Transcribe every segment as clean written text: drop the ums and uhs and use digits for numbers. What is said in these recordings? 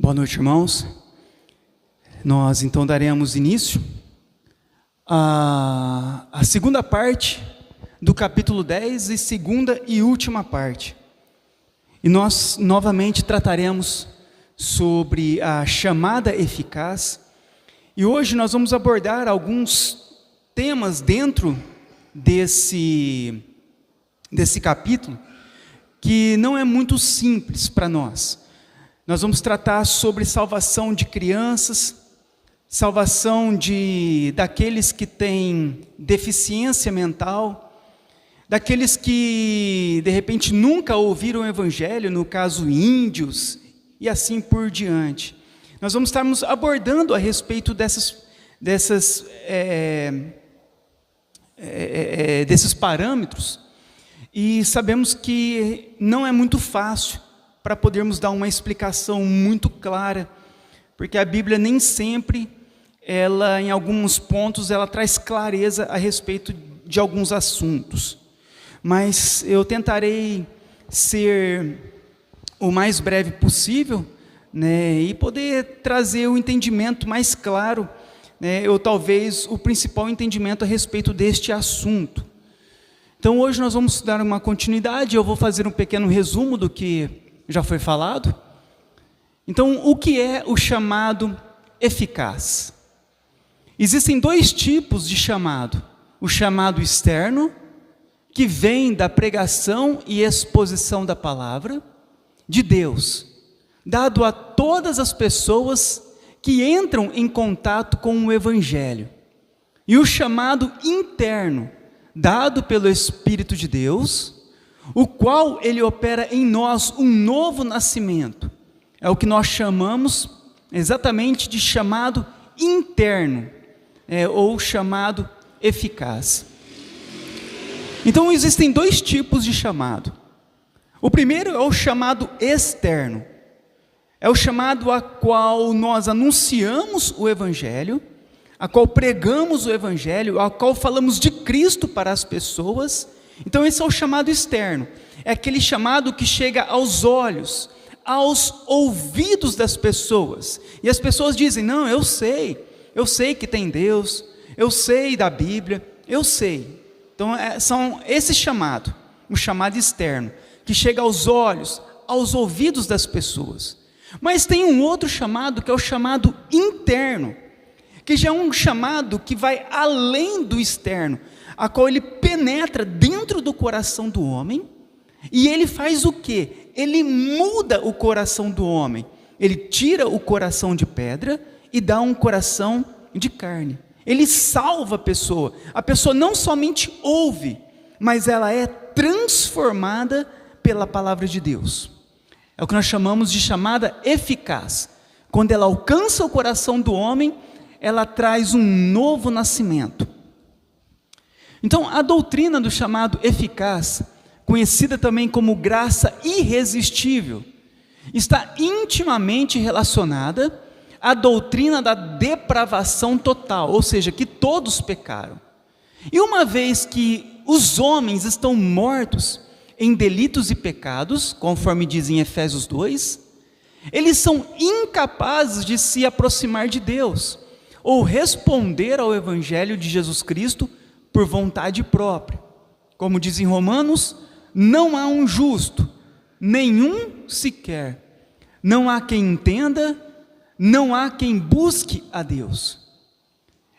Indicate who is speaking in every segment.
Speaker 1: Boa noite, irmãos. Nós então daremos início à segunda parte do capítulo 10 e segunda e última parte. E nós novamente trataremos sobre a chamada eficaz. E hoje nós vamos abordar alguns temas dentro desse capítulo que não é muito simples para nós. Nós vamos tratar sobre salvação de crianças, salvação daqueles que têm deficiência mental, daqueles que de repente nunca ouviram o evangelho, no caso índios, e assim por diante. Nós vamos estarmos abordando a respeito desses parâmetros, e sabemos que não é muito fácil para podermos dar uma explicação muito clara, porque a Bíblia nem sempre, em alguns pontos, ela traz clareza a respeito de alguns assuntos. Mas eu tentarei ser o mais breve possível, né, e poder trazer o entendimento mais claro, né, ou talvez o principal entendimento a respeito deste assunto. Então hoje nós vamos dar uma continuidade, eu vou fazer um pequeno resumo do que já foi falado. Então, o que é o chamado eficaz? Existem dois tipos de chamado: o chamado externo, que vem da pregação e exposição da palavra de Deus, dado a todas as pessoas que entram em contato com o evangelho, e o chamado interno, dado pelo Espírito de Deus, o qual ele opera em nós um novo nascimento. É o que nós chamamos exatamente de chamado interno, ou chamado eficaz. Então existem dois tipos de chamado. O primeiro é o chamado externo, é o chamado a qual nós anunciamos o evangelho, a qual pregamos o evangelho, a qual falamos de Cristo para as pessoas. Então esse é o chamado externo, é aquele chamado que chega aos olhos, aos ouvidos das pessoas, e as pessoas dizem: não, eu sei que tem Deus, eu sei da Bíblia, eu sei. Então são esse chamado, o chamado externo, que chega aos olhos, aos ouvidos das pessoas. Mas tem um outro chamado, que é o chamado interno, que já é um chamado que vai além do externo, a qual ele penetra dentro do coração do homem, e ele faz o quê? Ele muda o coração do homem, ele tira o coração de pedra e dá um coração de carne. Ele salva a pessoa não somente ouve, mas ela é transformada pela palavra de Deus. É o que nós chamamos de chamada eficaz. Quando ela alcança o coração do homem, ela traz um novo nascimento. Então, a doutrina do chamado eficaz, conhecida também como graça irresistível, está intimamente relacionada à doutrina da depravação total, ou seja, que todos pecaram. E uma vez que os homens estão mortos em delitos e pecados, conforme diz em Efésios 2, eles são incapazes de se aproximar de Deus, ou responder ao evangelho de Jesus Cristo por vontade própria. Como diz em Romanos: não há um justo, nenhum sequer, não há quem entenda, não há quem busque a Deus.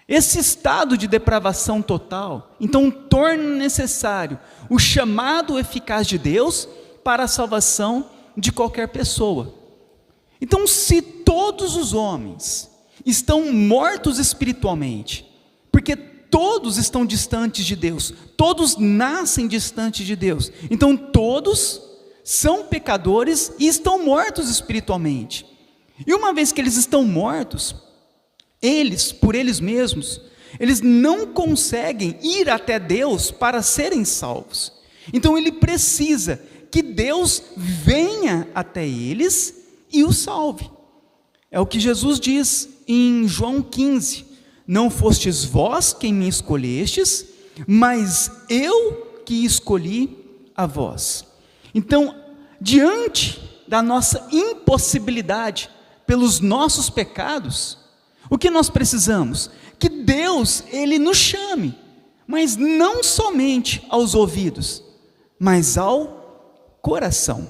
Speaker 1: Esse estado de depravação total, então, torna necessário o chamado eficaz de Deus para a salvação de qualquer pessoa. Então, se todos os homens estão mortos espiritualmente, porque todos estão distantes de Deus, todos nascem distantes de Deus, então todos são pecadores e estão mortos espiritualmente. E uma vez que eles estão mortos, eles, por eles mesmos, eles não conseguem ir até Deus para serem salvos. Então ele precisa que Deus venha até eles e os salve. É o que Jesus diz em João 15: não fostes vós quem me escolhestes, mas eu que escolhi a vós. Então, diante da nossa impossibilidade pelos nossos pecados, o que nós precisamos? Que Deus, Ele nos chame, mas não somente aos ouvidos, mas ao coração.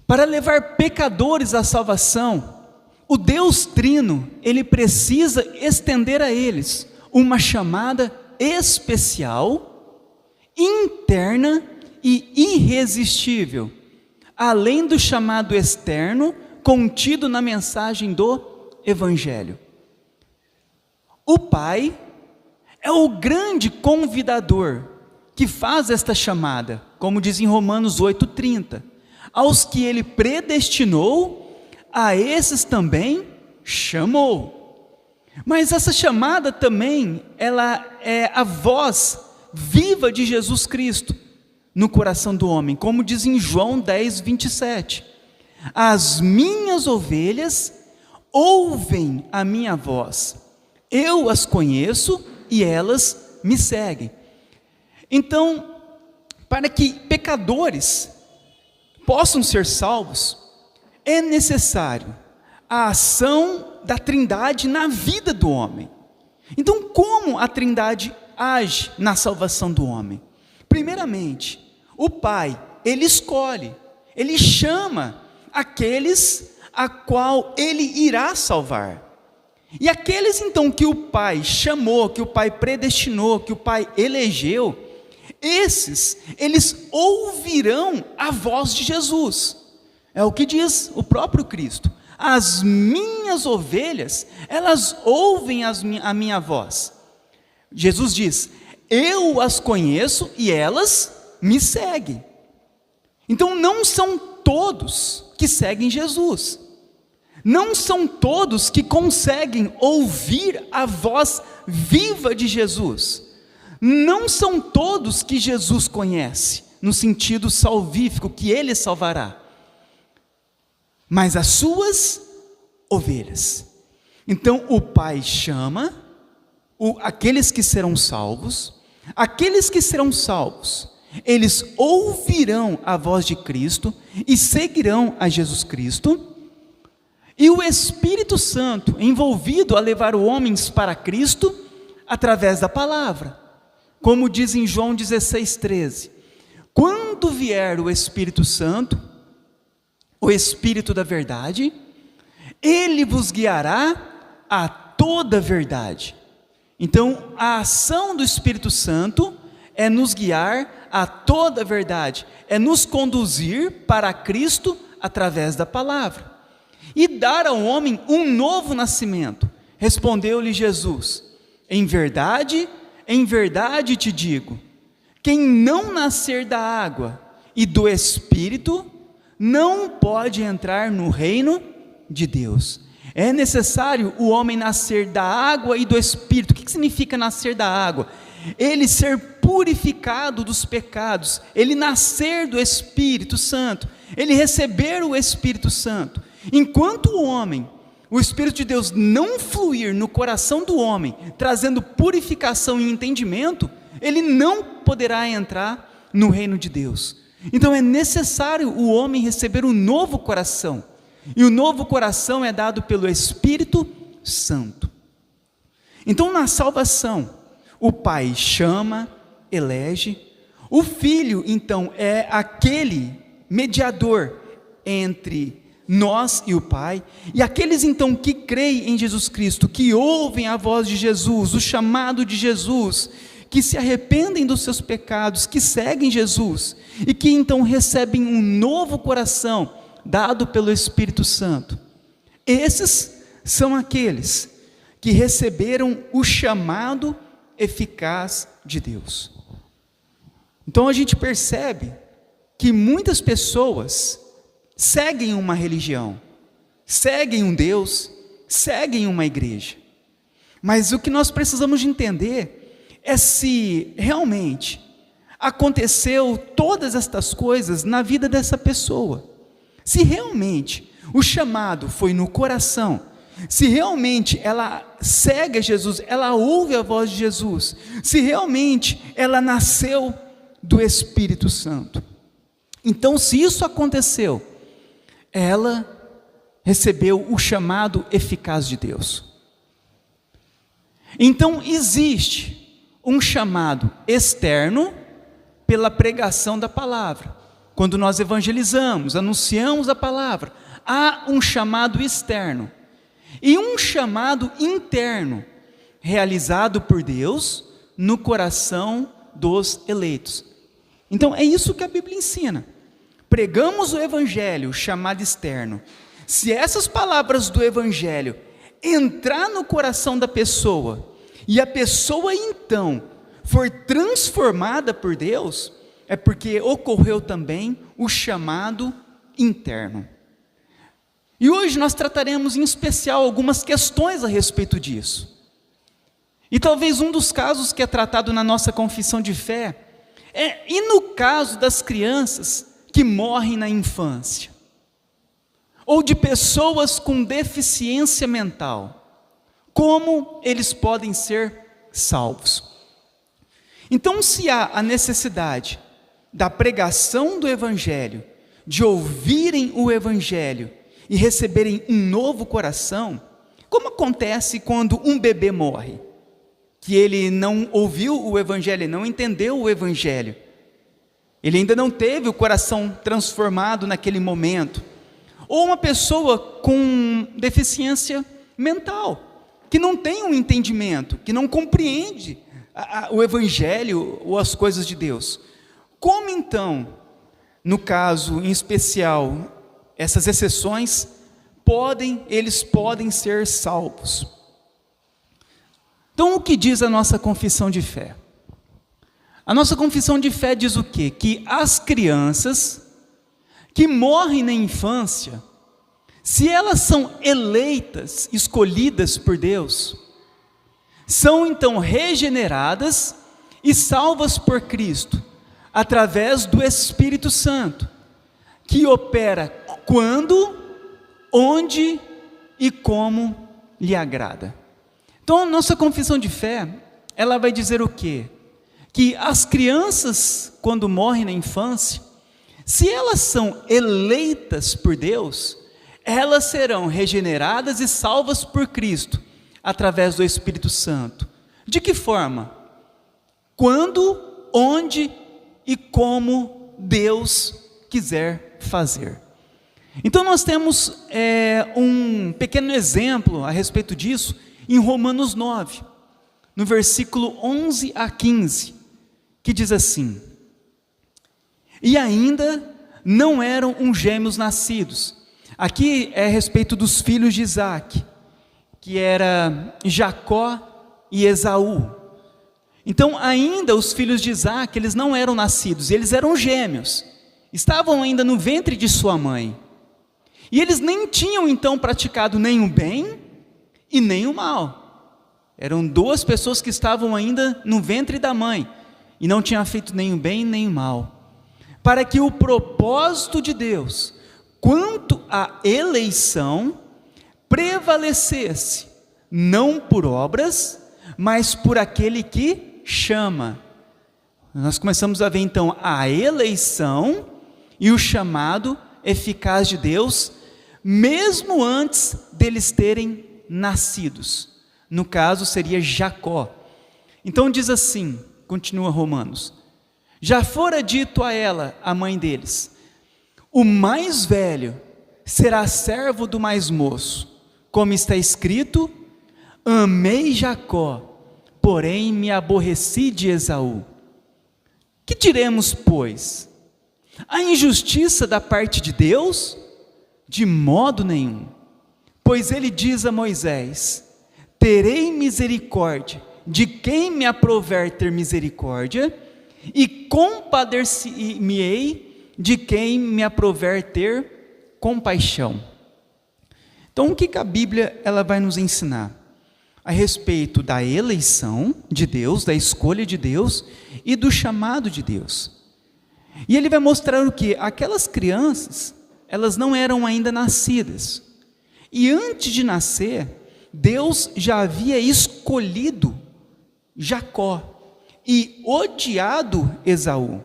Speaker 1: Para levar pecadores à salvação, o Deus Trino, Ele precisa estender a eles uma chamada especial, interna e irresistível, além do chamado externo contido na mensagem do Evangelho. O Pai é o grande convidador que faz esta chamada, como diz em Romanos 8,30, aos que Ele predestinou, a esses também chamou. Mas essa chamada também, ela é a voz viva de Jesus Cristo no coração do homem, como diz em João 10:27. As minhas ovelhas ouvem a minha voz, eu as conheço e elas me seguem. Então, para que pecadores possam ser salvos, é necessário a ação da Trindade na vida do homem. Então, como a Trindade age na salvação do homem? Primeiramente, o Pai, Ele escolhe, Ele chama aqueles a qual Ele irá salvar. E aqueles então que o Pai chamou, que o Pai predestinou, que o Pai elegeu, esses, eles ouvirão a voz de Jesus. É o que diz o próprio Cristo. As minhas ovelhas, elas ouvem a minha voz. Jesus diz, eu as conheço e elas me seguem. Então não são todos que seguem Jesus. Não são todos que conseguem ouvir a voz viva de Jesus. Não são todos que Jesus conhece, no sentido salvífico, que Ele salvará. Mas as suas ovelhas. Então o Pai chama aqueles que serão salvos. Aqueles que serão salvos, eles ouvirão a voz de Cristo e seguirão a Jesus Cristo. E o Espírito Santo, envolvido a levar homens para Cristo, através da palavra. Como diz em João 16:13, quando vier o Espírito Santo, o Espírito da verdade, Ele vos guiará a toda a verdade. Então, a ação do Espírito Santo é nos guiar a toda a verdade, é nos conduzir para Cristo através da palavra, e dar ao homem um novo nascimento. Respondeu-lhe Jesus, em verdade te digo, quem não nascer da água e do Espírito, não pode entrar no reino de Deus. É necessário o homem nascer da água e do Espírito. O que significa nascer da água? Ele ser purificado dos pecados, ele nascer do Espírito Santo, ele receber o Espírito Santo. Enquanto o Espírito de Deus não fluir no coração do homem, trazendo purificação e entendimento, ele não poderá entrar no reino de Deus. Então é necessário o homem receber um novo coração, e o novo coração é dado pelo Espírito Santo. Então na salvação, o Pai chama, elege, o Filho então é aquele mediador entre nós e o Pai, e aqueles então que creem em Jesus Cristo, que ouvem a voz de Jesus, o chamado de Jesus, que se arrependem dos seus pecados, que seguem Jesus, e que então recebem um novo coração, dado pelo Espírito Santo. Esses são aqueles que receberam o chamado eficaz de Deus. Então a gente percebe que muitas pessoas seguem uma religião, seguem um Deus, seguem uma igreja, mas o que nós precisamos de entender é se realmente aconteceu todas estas coisas na vida dessa pessoa, se realmente o chamado foi no coração, se realmente ela segue a Jesus, ela ouve a voz de Jesus, se realmente ela nasceu do Espírito Santo. Então, se isso aconteceu, ela recebeu o chamado eficaz de Deus. Então, existe um chamado externo pela pregação da palavra. Quando nós evangelizamos, anunciamos a palavra, há um chamado externo e um chamado interno, realizado por Deus no coração dos eleitos. Então, é isso que a Bíblia ensina. Pregamos o evangelho, chamado externo. Se essas palavras do evangelho entrar no coração da pessoa, e a pessoa então for transformada por Deus, é porque ocorreu também o chamado interno. E hoje nós trataremos em especial algumas questões a respeito disso. E talvez um dos casos que é tratado na nossa confissão de fé e no caso das crianças que morrem na infância, ou de pessoas com deficiência mental, como eles podem ser salvos? Então, se há a necessidade da pregação do Evangelho, de ouvirem o Evangelho e receberem um novo coração, como acontece quando um bebê morre? Que ele não ouviu o Evangelho, ele não entendeu o Evangelho, ele ainda não teve o coração transformado naquele momento. Ou uma pessoa com deficiência mental, que não tem um entendimento, que não compreende o Evangelho ou as coisas de Deus. Como então, no caso em especial, essas exceções, eles podem ser salvos? Então, o que diz a nossa confissão de fé? A nossa confissão de fé diz o quê? Que as crianças que morrem na infância, se elas são eleitas, escolhidas por Deus, são então regeneradas e salvas por Cristo, através do Espírito Santo, que opera quando, onde e como lhe agrada. Então, a nossa confissão de fé, ela vai dizer o quê? Que as crianças, quando morrem na infância, se elas são eleitas por Deus, elas serão regeneradas e salvas por Cristo, através do Espírito Santo. De que forma? Quando, onde e como Deus quiser fazer. Então nós temos um pequeno exemplo a respeito disso, em Romanos 9, no versículo 11 a 15, que diz assim: e ainda não eram uns gêmeos nascidos. Aqui é a respeito dos filhos de Isaac, que era Jacó e Esaú. Então ainda os filhos de Isaac, eles não eram nascidos, eles eram gêmeos, estavam ainda no ventre de sua mãe, e eles nem tinham então praticado nem o bem e nem o mal. Eram duas pessoas que estavam ainda no ventre da mãe, e não tinham feito nem o bem nem o mal, para que o propósito de Deus, quanto à eleição, prevalecesse, não por obras, mas por aquele que chama. Nós começamos a ver então a eleição e o chamado eficaz de Deus, mesmo antes deles terem nascidos. No caso seria Jacó. Então diz assim, continua Romanos: já fora dito a ela, a mãe deles, o mais velho será servo do mais moço, como está escrito: amei Jacó, porém me aborreci de Esaú. Que diremos, pois? A injustiça da parte de Deus? De modo nenhum. Pois ele diz a Moisés: terei misericórdia de quem me aprouver ter misericórdia, e compadecer-me-ei de quem me aprouver ter compaixão. Então, o que a Bíblia ela vai nos ensinar? A respeito da eleição de Deus, da escolha de Deus e do chamado de Deus. E ele vai mostrar o que? Aquelas crianças, elas não eram ainda nascidas. E antes de nascer, Deus já havia escolhido Jacó e odiado Esaú.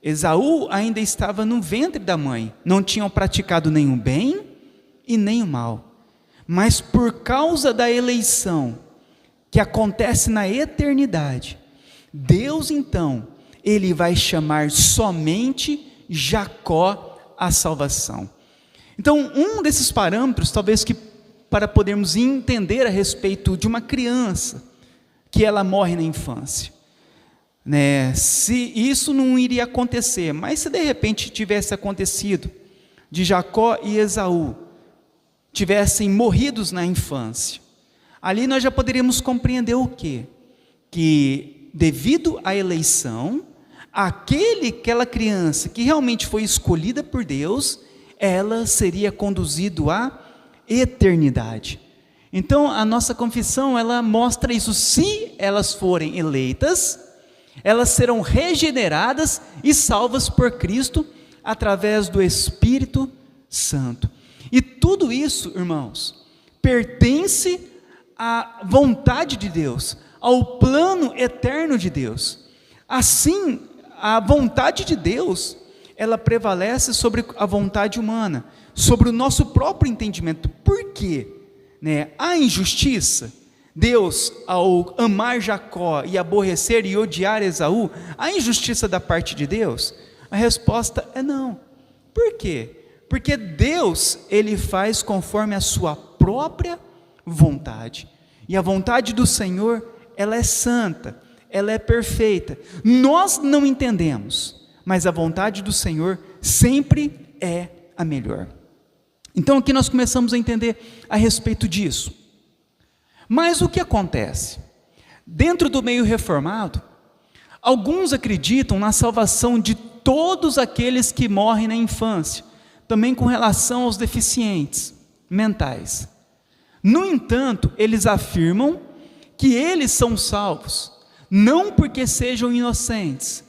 Speaker 1: Esaú ainda estava no ventre da mãe, não tinham praticado nenhum bem e nem o mal, mas por causa da eleição que acontece na eternidade, Deus então, Ele vai chamar somente Jacó à salvação. Então, um desses parâmetros, talvez que para podermos entender a respeito de uma criança, que ela morre na infância, se isso não iria acontecer, mas se de repente tivesse acontecido, de Jacó e Esaú tivessem morridos na infância, ali nós já poderíamos compreender o quê? Que devido à eleição, aquela criança que realmente foi escolhida por Deus, ela seria conduzida à eternidade. Então a nossa confissão, ela mostra isso. Se elas forem eleitas, elas serão regeneradas e salvas por Cristo através do Espírito Santo. E tudo isso, irmãos, pertence à vontade de Deus, ao plano eterno de Deus. Assim, a vontade de Deus, ela prevalece sobre a vontade humana, sobre o nosso próprio entendimento. Por quê? A injustiça, Deus, ao amar Jacó e aborrecer e odiar Esaú, a injustiça da parte de Deus? A resposta é não. Por quê? Porque Deus, Ele faz conforme a sua própria vontade. E a vontade do Senhor, ela é santa, ela é perfeita. Nós não entendemos, mas a vontade do Senhor sempre é a melhor. Então aqui nós começamos a entender a respeito disso. Mas o que acontece? Dentro do meio reformado, alguns acreditam na salvação de todos aqueles que morrem na infância, também com relação aos deficientes mentais. No entanto, eles afirmam que eles são salvos, não porque sejam inocentes,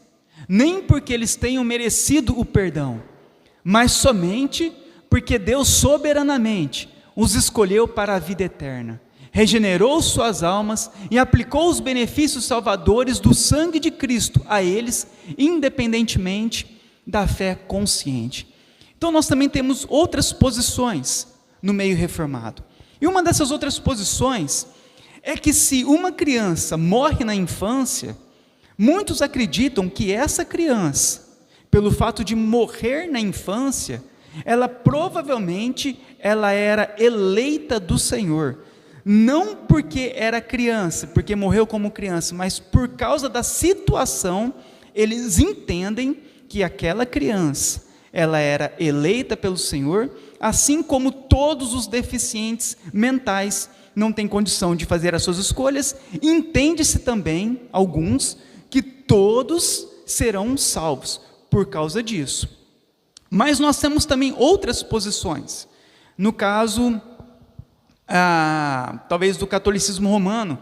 Speaker 1: nem porque eles tenham merecido o perdão, mas somente porque Deus soberanamente os escolheu para a vida eterna, regenerou suas almas e aplicou os benefícios salvadores do sangue de Cristo a eles, independentemente da fé consciente. Então nós também temos outras posições no meio reformado. E uma dessas outras posições é que se uma criança morre na infância, muitos acreditam que essa criança, pelo fato de morrer na infância, ela provavelmente era eleita do Senhor, não porque era criança, porque morreu como criança, mas por causa da situação, eles entendem que aquela criança, ela era eleita pelo Senhor, assim como todos os deficientes mentais não têm condição de fazer as suas escolhas. Entende-se também, alguns, que todos serão salvos por causa disso. Mas nós temos também outras posições. No caso, talvez do catolicismo romano,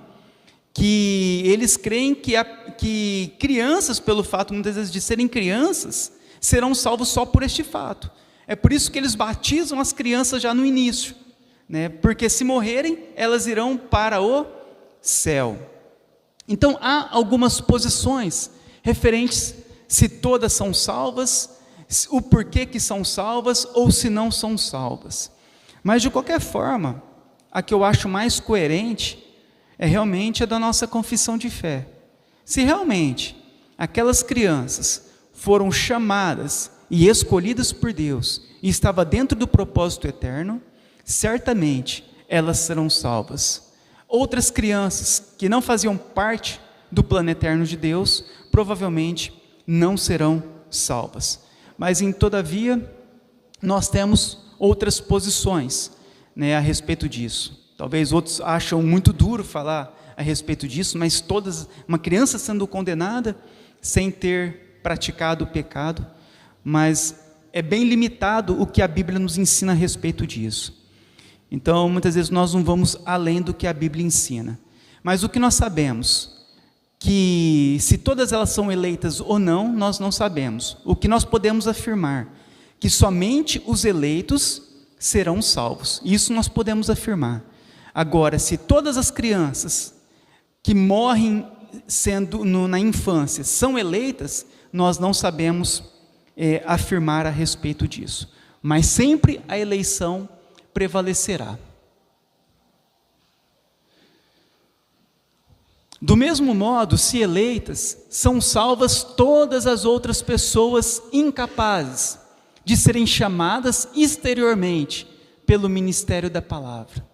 Speaker 1: que eles creem que crianças, pelo fato muitas vezes de serem crianças, serão salvos só por este fato. É por isso que eles batizam as crianças já no início, porque se morrerem, elas irão para o céu. Então há algumas posições referentes se todas são salvas, o porquê que são salvas ou se não são salvas. Mas de qualquer forma, a que eu acho mais coerente é realmente a da nossa confissão de fé. Se realmente aquelas crianças foram chamadas e escolhidas por Deus e estava dentro do propósito eterno, certamente elas serão salvas. Outras crianças que não faziam parte do plano eterno de Deus, provavelmente não serão salvas. Mas, todavia, nós temos outras posições, a respeito disso. Talvez outros acham muito duro falar a respeito disso, mas uma criança sendo condenada sem ter praticado o pecado, mas é bem limitado o que a Bíblia nos ensina a respeito disso. Então, muitas vezes nós não vamos além do que a Bíblia ensina. Mas o que nós sabemos, que se todas elas são eleitas ou não, nós não sabemos. O que nós podemos afirmar, que somente os eleitos serão salvos. Isso nós podemos afirmar. Agora, se todas as crianças que morrem na infância são eleitas, nós não sabemos afirmar a respeito disso. Mas sempre a eleição prevalecerá. Do mesmo modo, se eleitas, são salvas todas as outras pessoas incapazes de serem chamadas exteriormente pelo ministério da palavra.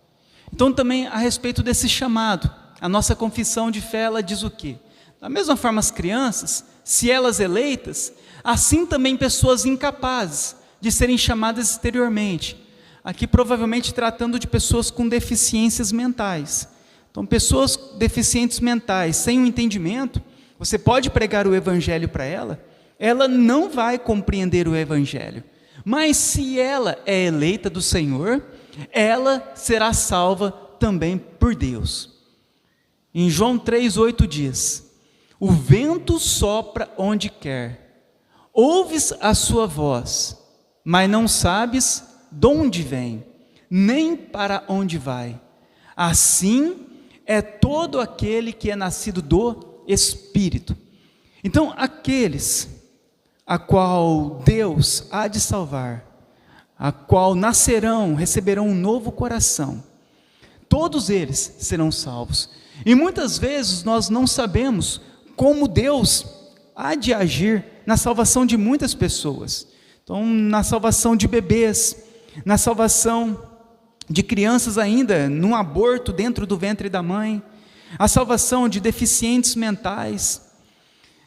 Speaker 1: Então também a respeito desse chamado, a nossa confissão de fé, ela diz o quê? Da mesma forma as crianças, se elas eleitas, assim também pessoas incapazes de serem chamadas exteriormente. Aqui provavelmente tratando de pessoas com deficiências mentais. Então, pessoas deficientes mentais, sem o entendimento, você pode pregar o evangelho para ela, ela não vai compreender o evangelho. Mas se ela é eleita do Senhor, ela será salva também por Deus. Em João 3,8 diz: o vento sopra onde quer, ouves a sua voz, mas não sabes de onde vem, nem para onde vai. Assim é todo aquele que é nascido do Espírito. Então, aqueles a qual Deus há de salvar, a qual nascerão, receberão um novo coração, todos eles serão salvos. E muitas vezes nós não sabemos como Deus há de agir na salvação de muitas pessoas. Então, na salvação de bebês, na salvação de crianças ainda, num aborto dentro do ventre da mãe, a salvação de deficientes mentais.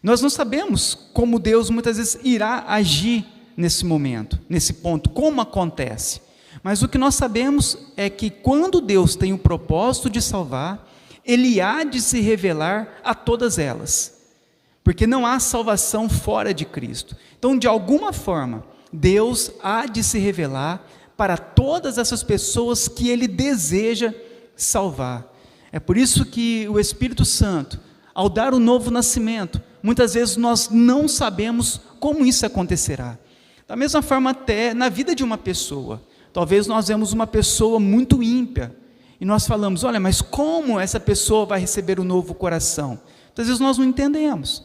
Speaker 1: Nós não sabemos como Deus muitas vezes irá agir nesse momento, nesse ponto, como acontece. Mas o que nós sabemos é que quando Deus tem o propósito de salvar, Ele há de se revelar a todas elas, porque não há salvação fora de Cristo. Então, de alguma forma, Deus há de se revelar para todas essas pessoas que Ele deseja salvar. É por isso que o Espírito Santo, ao dar o novo nascimento, muitas vezes nós não sabemos como isso acontecerá. Da mesma forma até na vida de uma pessoa, talvez nós vemos uma pessoa muito ímpia, e nós falamos, olha, mas como essa pessoa vai receber o novo coração? Muitas vezes nós não entendemos,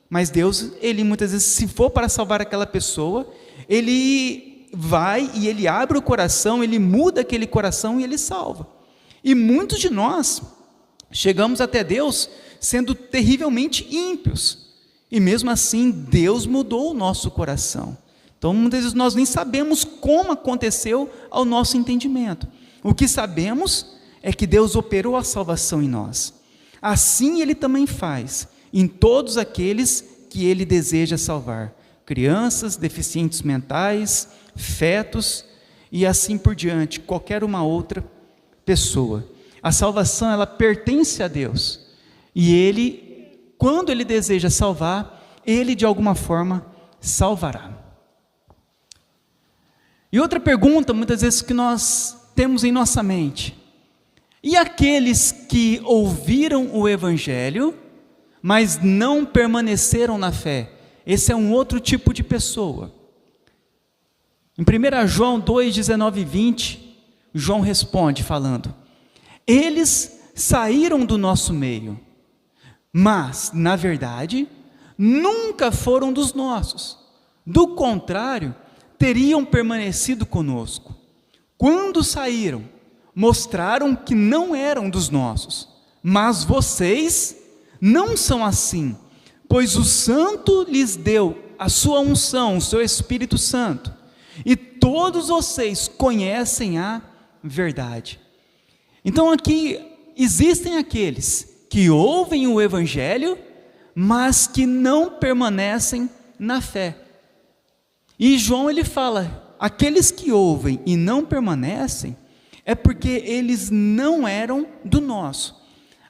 Speaker 1: mas Deus, Ele muitas vezes, se for para salvar aquela pessoa, Ele vai e Ele abre o coração, Ele muda aquele coração e Ele salva. E muitos de nós chegamos até Deus sendo terrivelmente ímpios, e mesmo assim Deus mudou o nosso coração. Então muitas vezes nós nem sabemos como aconteceu ao nosso entendimento. O que sabemos é que Deus operou a salvação em nós. Assim Ele também faz em todos aqueles que Ele deseja salvar: crianças, deficientes mentais, fetos e assim por diante, qualquer uma outra pessoa. A salvação, ela pertence a Deus, e Ele, quando Ele deseja salvar, Ele de alguma forma salvará. E outra pergunta, muitas vezes, que nós temos em nossa mente: e aqueles que ouviram o Evangelho, mas não permaneceram na fé? Esse é um outro tipo de pessoa. Em 1 João 2, 19 e 20, João responde falando: eles saíram do nosso meio, mas, na verdade, nunca foram dos nossos. Do contrário, teriam permanecido conosco. Quando saíram, mostraram que não eram dos nossos. Mas vocês não são assim, pois o Santo lhes deu a sua unção, o seu Espírito Santo, e todos vocês conhecem a verdade. Então aqui existem aqueles que ouvem o Evangelho, mas que não permanecem na fé. E João, ele fala, aqueles que ouvem e não permanecem, é porque eles não eram do nosso.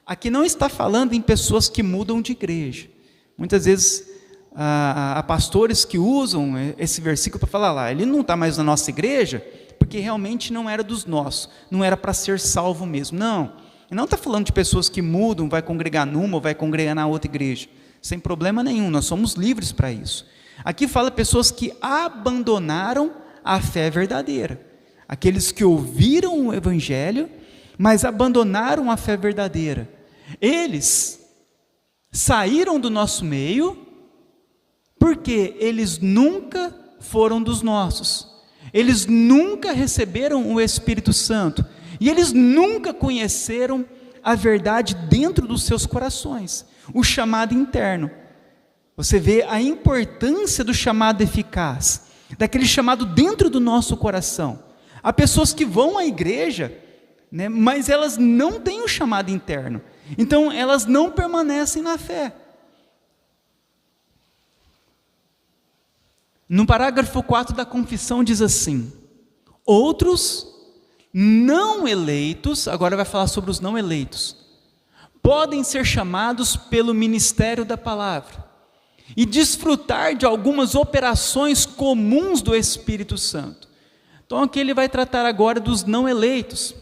Speaker 1: Aqui não está falando em pessoas que mudam de igreja. Muitas vezes há pastores que usam esse versículo para falar lá, ele não está mais na nossa igreja, porque realmente não era dos nossos, não era para ser salvo mesmo. Não, ele não está falando de pessoas que mudam, vai congregar numa ou vai congregar na outra igreja, sem problema nenhum, nós somos livres para isso. Aqui fala pessoas que abandonaram a fé verdadeira, aqueles que ouviram o Evangelho, mas abandonaram a fé verdadeira. Eles saíram do nosso meio Porque eles nunca foram dos nossos, eles nunca receberam o Espírito Santo, e eles nunca conheceram a verdade dentro dos seus corações, o chamado interno. Você vê a importância do chamado eficaz, daquele chamado dentro do nosso coração. Há pessoas que vão à igreja, né, mas elas não têm o chamado interno, então elas não permanecem na fé. No parágrafo 4 da confissão diz assim: outros não eleitos, agora vai falar sobre os não eleitos, podem ser chamados pelo ministério da palavra e desfrutar de algumas operações comuns do Espírito Santo. Então aqui ele vai tratar agora dos não eleitos,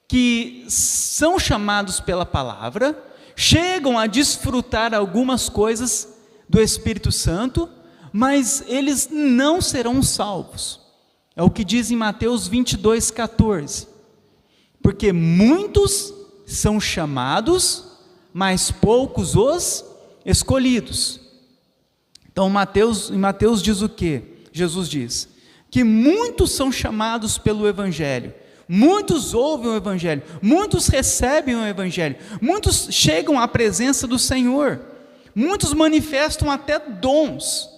Speaker 1: que são chamados pela palavra, chegam a desfrutar algumas coisas do Espírito Santo, mas eles não serão salvos. É o que diz em Mateus 22:14. Porque muitos são chamados, mas poucos os escolhidos. Então em Mateus diz o quê? Jesus diz que muitos são chamados pelo Evangelho, muitos ouvem o Evangelho, muitos recebem o Evangelho, muitos chegam à presença do Senhor, muitos manifestam até dons.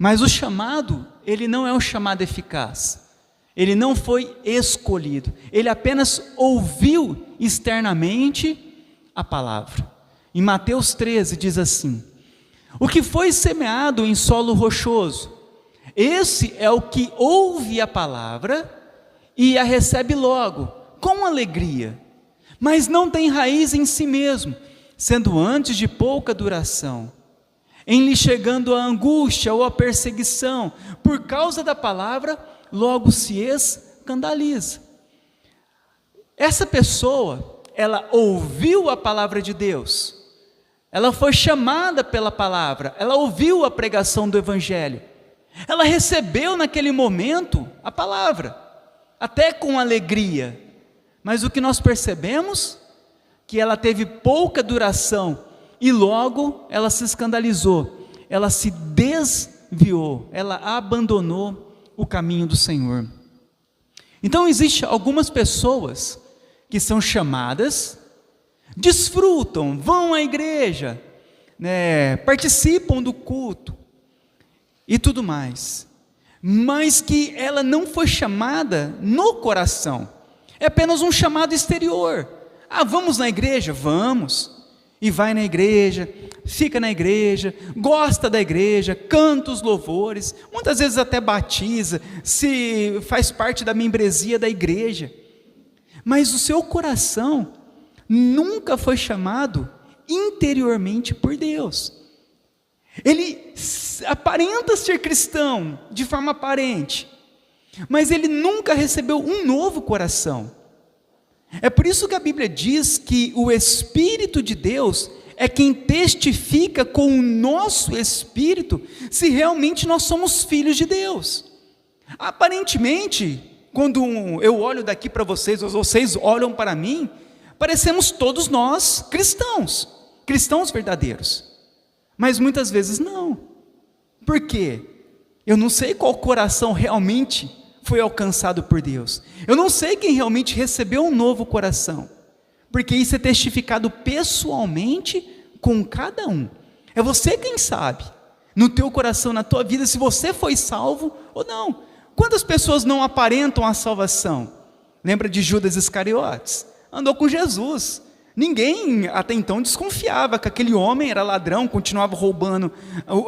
Speaker 1: Mas o chamado, ele não é um chamado eficaz, ele não foi escolhido, ele apenas ouviu externamente a palavra. Em Mateus 13 diz assim: o que foi semeado em solo rochoso, esse é o que ouve a palavra e a recebe logo, com alegria, mas não tem raiz em si mesmo, sendo antes de pouca duração. Em lhe chegando a angústia ou a perseguição, por causa da palavra, logo se escandaliza. Essa pessoa, ela ouviu a palavra de Deus, ela foi chamada pela palavra, ela ouviu a pregação do Evangelho, ela recebeu naquele momento a palavra, até com alegria, mas o que nós percebemos? Que ela teve pouca duração, e logo ela se escandalizou, ela se desviou, ela abandonou o caminho do Senhor. Então existem algumas pessoas que são chamadas, desfrutam, vão à igreja, né, participam do culto e tudo mais, mas que ela não foi chamada no coração, é apenas um chamado exterior. Vamos na igreja? Vamos. E vai na igreja, fica na igreja, gosta da igreja, canta os louvores, muitas vezes até batiza, se faz parte da membresia da igreja, mas o seu coração nunca foi chamado interiormente por Deus. Ele aparenta ser cristão, de forma aparente, mas ele nunca recebeu um novo coração. É por isso que a Bíblia diz que o Espírito de Deus é quem testifica com o nosso espírito se realmente nós somos filhos de Deus. Aparentemente, quando eu olho daqui para vocês, ou vocês olham para mim, parecemos todos nós cristãos verdadeiros, mas muitas vezes não. Por quê? Eu não sei qual coração realmente foi alcançado por Deus, eu não sei quem realmente recebeu um novo coração, porque isso é testificado pessoalmente com cada um. É você quem sabe, no teu coração, na tua vida, se você foi salvo ou não. Quantas pessoas não aparentam a salvação? Lembra de Judas Iscariotes? Andou com Jesus, ninguém até então desconfiava que aquele homem era ladrão, continuava roubando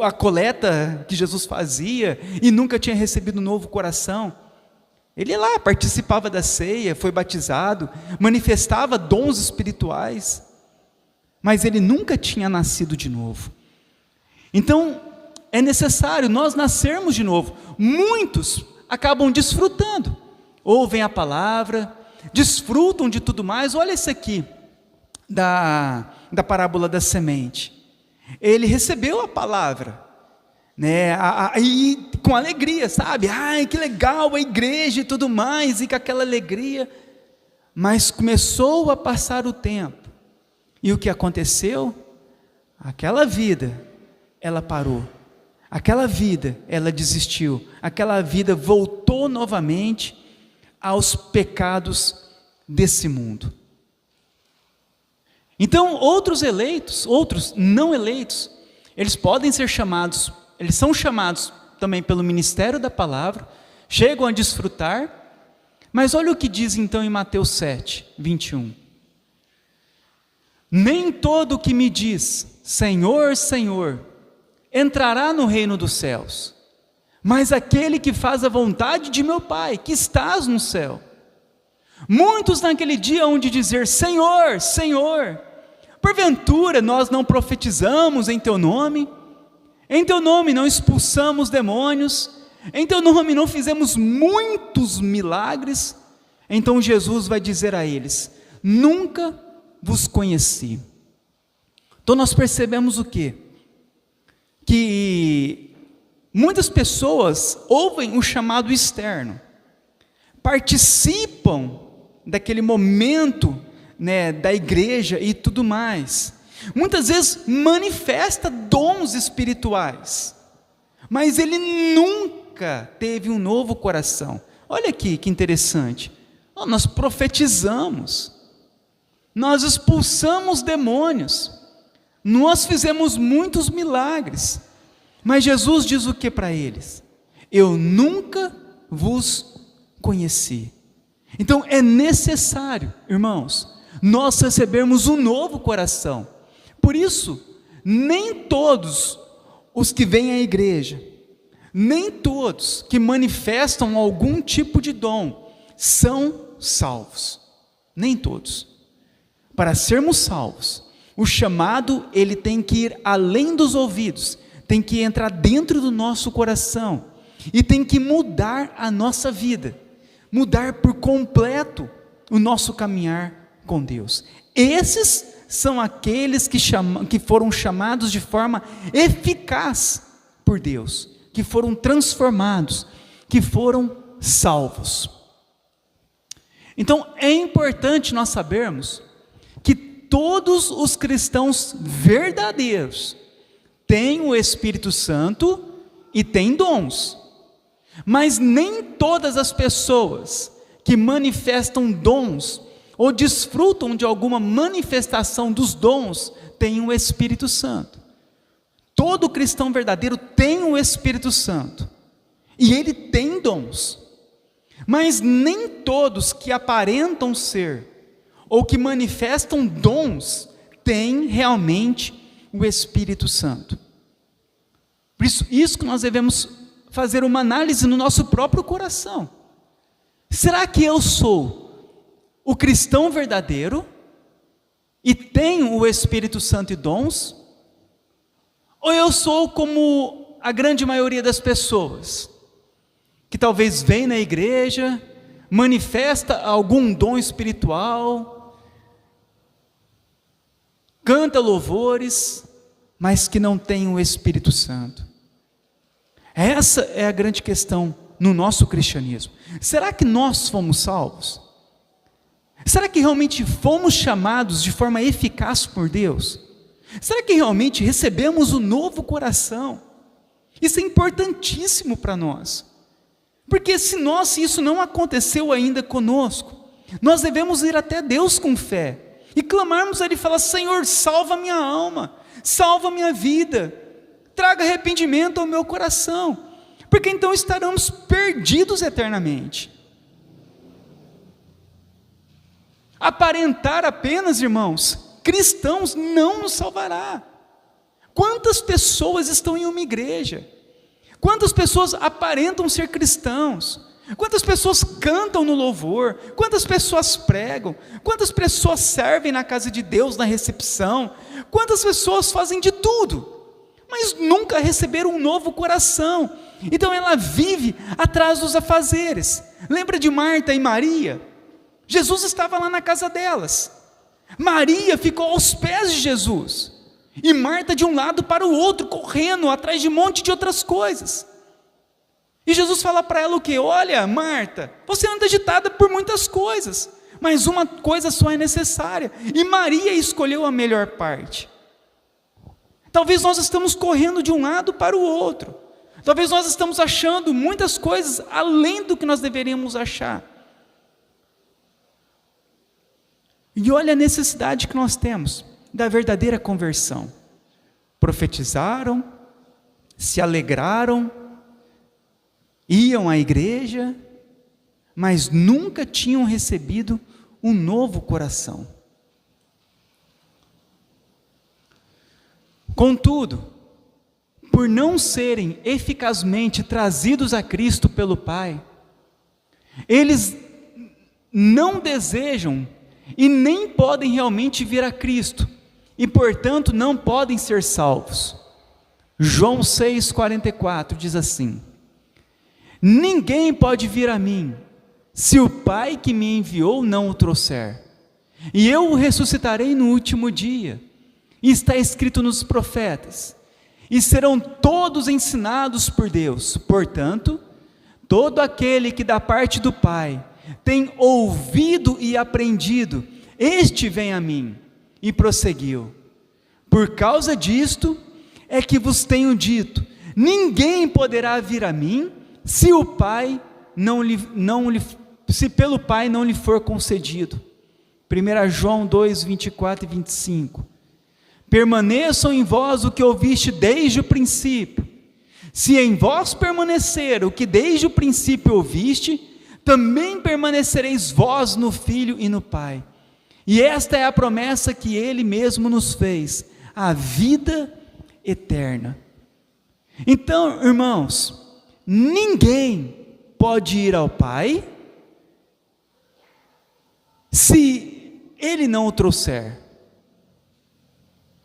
Speaker 1: a coleta que Jesus fazia, e nunca tinha recebido um novo coração. Ele lá participava da ceia, foi batizado, manifestava dons espirituais, mas ele nunca tinha nascido de novo. Então, é necessário nós nascermos de novo. Muitos acabam desfrutando, ouvem a palavra, desfrutam de tudo mais. Olha isso aqui, da parábola da semente. Ele recebeu a palavra, né, e com alegria, sabe? Ai, que legal a igreja e tudo mais, e com aquela alegria. Mas começou a passar o tempo, e o que aconteceu? Aquela vida, ela parou, aquela vida, ela desistiu, aquela vida voltou novamente aos pecados desse mundo. Então, outros eleitos, outros não eleitos, eles podem ser chamados, eles são chamados também pelo ministério da palavra, chegam a desfrutar, mas olha o que diz então em Mateus 7, 21. Nem todo o que me diz, Senhor, Senhor, entrará no reino dos céus, mas aquele que faz a vontade de meu Pai, que estás no céu. Muitos naquele dia hão de dizer, Senhor, Senhor, porventura nós não profetizamos em teu nome não expulsamos demônios, em teu nome não fizemos muitos milagres? Então Jesus vai dizer a eles, nunca vos conheci. Então nós percebemos o quê? Que muitas pessoas ouvem o chamado externo, participam daquele momento, da igreja e tudo mais, muitas vezes manifesta dons espirituais, mas ele nunca teve um novo coração. Olha aqui que interessante, nós profetizamos, nós expulsamos demônios, nós fizemos muitos milagres, mas Jesus diz o que para eles? Eu nunca vos conheci. Então é necessário, irmãos, nós recebermos um novo coração. Por isso, nem todos os que vêm à igreja, nem todos que manifestam algum tipo de dom, são salvos. Nem todos. Para sermos salvos, o chamado, ele tem que ir além dos ouvidos, tem que entrar dentro do nosso coração, e tem que mudar a nossa vida, mudar por completo o nosso caminhar com Deus. Esses são aqueles que foram chamados de forma eficaz por Deus, que foram transformados, que foram salvos. Então é importante nós sabermos que todos os cristãos verdadeiros têm o Espírito Santo e têm dons, mas nem todas as pessoas que manifestam dons ou desfrutam de alguma manifestação dos dons têm o Espírito Santo. Todo cristão verdadeiro tem o Espírito Santo e ele tem dons, mas nem todos que aparentam ser ou que manifestam dons têm realmente o Espírito Santo. Por isso que nós devemos fazer uma análise no nosso próprio coração. Será que eu sou o cristão verdadeiro e tenho o Espírito Santo e dons? Ou eu sou como a grande maioria das pessoas, que talvez vem na igreja, manifesta algum dom espiritual, canta louvores, mas que não tem o Espírito Santo? Essa é a grande questão no nosso cristianismo. Será que nós fomos salvos? Será que realmente fomos chamados de forma eficaz por Deus? Será que realmente recebemos um novo coração? Isso é importantíssimo para nós, porque se isso não aconteceu ainda conosco, nós devemos ir até Deus com fé, e clamarmos a Ele e falar, Senhor, salva minha alma, salva minha vida, traga arrependimento ao meu coração, porque então estaremos perdidos eternamente. Aparentar apenas, irmãos, cristãos não nos salvará. Quantas pessoas estão em uma igreja? Quantas pessoas aparentam ser cristãos? Quantas pessoas cantam no louvor? Quantas pessoas pregam? Quantas pessoas servem na casa de Deus, na recepção? Quantas pessoas fazem de tudo, mas nunca receberam um novo coração? Então ela vive atrás dos afazeres. Lembra de Marta e Maria? Jesus estava lá na casa delas, Maria ficou aos pés de Jesus, e Marta de um lado para o outro, correndo atrás de um monte de outras coisas, e Jesus fala para ela o quê? Olha, Marta, você anda agitada por muitas coisas, mas uma coisa só é necessária, e Maria escolheu a melhor parte. Talvez nós estamos correndo de um lado para o outro, Talvez nós estamos achando muitas coisas além do que nós deveríamos achar. E olha a necessidade que nós temos da verdadeira conversão. Profetizaram, se alegraram, iam à igreja, mas nunca tinham recebido um novo coração. Contudo, por não serem eficazmente trazidos a Cristo pelo Pai, eles não desejam e nem podem realmente vir a Cristo, e portanto não podem ser salvos. João 6,44 diz assim: ninguém pode vir a mim, se o Pai que me enviou não o trouxer, e eu o ressuscitarei no último dia. E está escrito nos profetas: e serão todos ensinados por Deus. Portanto, todo aquele que da parte do Pai tem ouvido e aprendido, este vem a mim. E prosseguiu: por causa disto é que vos tenho dito, ninguém poderá vir a mim, se pelo Pai não lhe for concedido. 1 João 2, 24 e 25. Permaneçam em vós o que ouviste desde o princípio. Se em vós permanecer o que desde o princípio ouviste, também permanecereis vós no Filho e no Pai. E esta é a promessa que Ele mesmo nos fez, a vida eterna. Então, irmãos, ninguém pode ir ao Pai se Ele não o trouxer.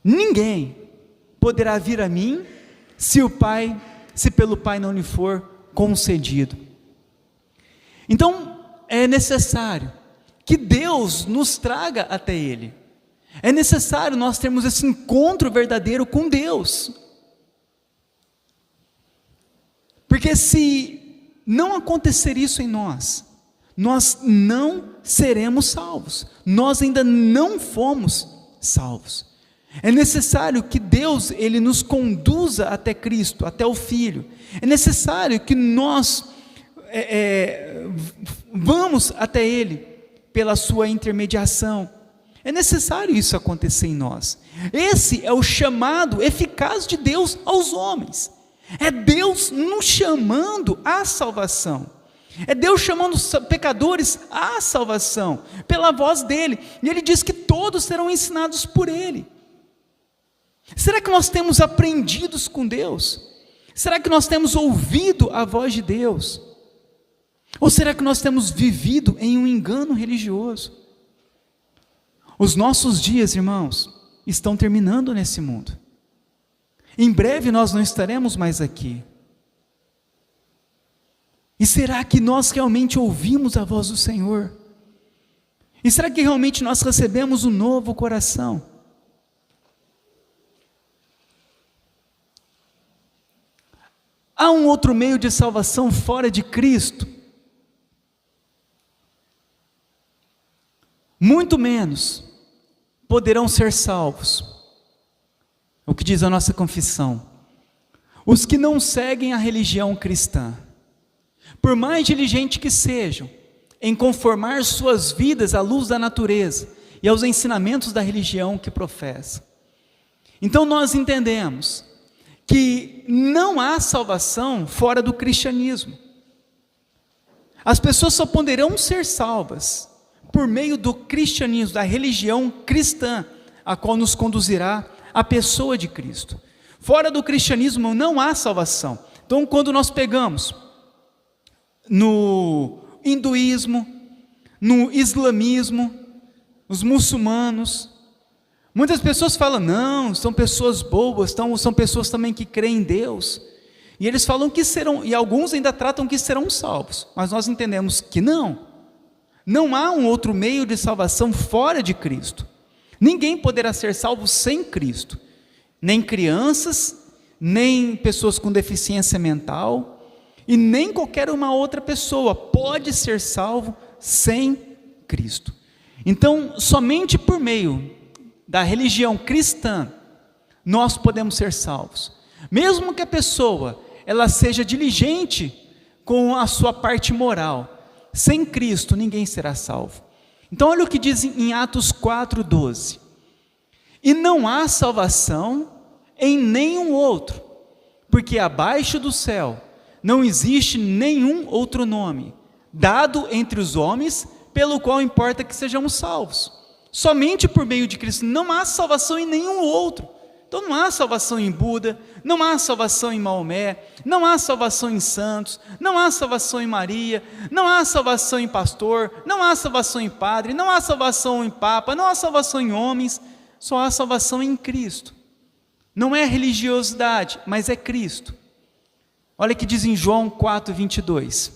Speaker 1: Ninguém poderá vir a mim se pelo Pai não lhe for concedido. Então, é necessário que Deus nos traga até Ele. É necessário nós termos esse encontro verdadeiro com Deus. Porque se não acontecer isso em nós não seremos salvos. Nós ainda não fomos salvos. É necessário que Deus, Ele nos conduza até Cristo, até o Filho. É necessário que nós vamos até Ele, pela sua intermediação. É necessário isso acontecer em nós. Esse é o chamado eficaz de Deus aos homens. É Deus nos chamando à salvação. É Deus chamando os pecadores à salvação, pela voz dEle. E Ele diz que todos serão ensinados por Ele. Será que nós temos aprendido com Deus? Será que nós temos ouvido a voz de Deus? Ou será que nós temos vivido em um engano religioso? Os nossos dias, irmãos, estão terminando nesse mundo. Em breve nós não estaremos mais aqui. E será que nós realmente ouvimos a voz do Senhor? E será que realmente nós recebemos um novo coração? Há um outro meio de salvação fora de Cristo? Muito menos poderão ser salvos. O que diz a nossa confissão? Os que não seguem a religião cristã. Por mais diligentes que sejam em conformar suas vidas à luz da natureza e aos ensinamentos da religião que professa. Então nós entendemos que não há salvação fora do cristianismo. As pessoas só poderão ser salvas por meio do cristianismo, da religião cristã, a qual nos conduzirá à pessoa de Cristo. Fora do cristianismo não há salvação. Então, quando nós pegamos no hinduísmo, no islamismo, os muçulmanos, muitas pessoas falam, não, são pessoas boas, são pessoas também que creem em Deus, e eles falam que serão, e alguns ainda tratam que serão salvos, mas nós entendemos que não há um outro meio de salvação fora de Cristo. Ninguém poderá ser salvo sem Cristo, nem crianças, nem pessoas com deficiência mental, e nem qualquer uma outra pessoa pode ser salvo sem Cristo. Então, somente por meio da religião cristã, nós podemos ser salvos. Mesmo que a pessoa, ela seja diligente com a sua parte moral. Sem Cristo ninguém será salvo. Então olha o que diz em Atos 4:12. E não há salvação em nenhum outro, porque abaixo do céu não existe nenhum outro nome dado entre os homens pelo qual importa que sejamos salvos. Somente por meio de Cristo. Não há salvação em nenhum outro. Então não há salvação em Buda, não há salvação em Maomé, não há salvação em santos, não há salvação em Maria, não há salvação em pastor, não há salvação em padre, não há salvação em papa, não há salvação em homens, só há salvação em Cristo. Não é religiosidade, mas é Cristo. Olha o que diz em João 4:22.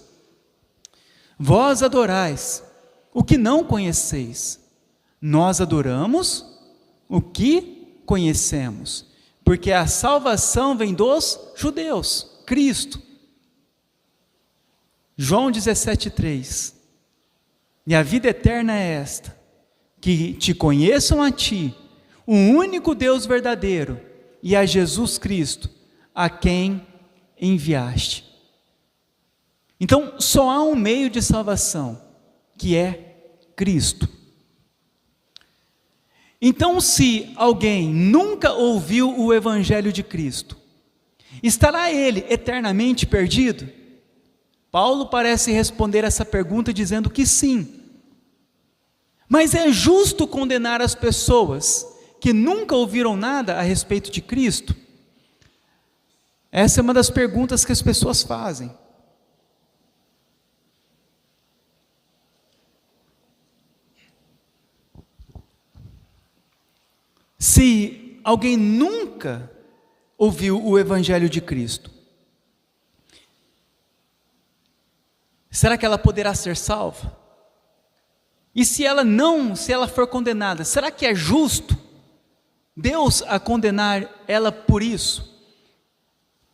Speaker 1: Vós adorais o que não conheceis, nós adoramos o que conhecemos, porque a salvação vem dos judeus, Cristo. João 17:3. E a vida eterna é esta, que te conheçam a ti, o único Deus verdadeiro, e a Jesus Cristo, a quem enviaste. Então, só há um meio de salvação, que é Cristo. Então, se alguém nunca ouviu o Evangelho de Cristo, estará ele eternamente perdido? Paulo parece responder essa pergunta dizendo que sim. Mas é justo condenar as pessoas que nunca ouviram nada a respeito de Cristo? Essa é uma das perguntas que as pessoas fazem. Se alguém nunca ouviu o Evangelho de Cristo, será que ela poderá ser salva? E se ela for condenada, será que é justo Deus a condenar ela por isso?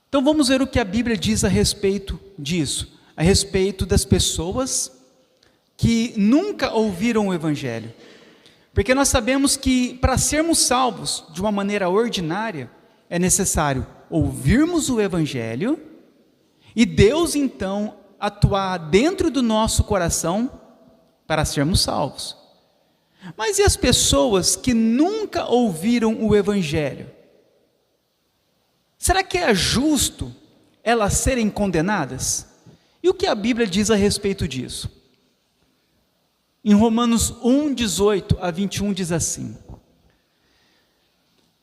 Speaker 1: Então vamos ver o que a Bíblia diz a respeito disso, a respeito das pessoas que nunca ouviram o Evangelho. Porque nós sabemos que para sermos salvos de uma maneira ordinária, é necessário ouvirmos o Evangelho e Deus então atuar dentro do nosso coração para sermos salvos. Mas e as pessoas que nunca ouviram o Evangelho? Será que é justo elas serem condenadas? E o que a Bíblia diz a respeito disso? Em Romanos 1:18-21 diz assim: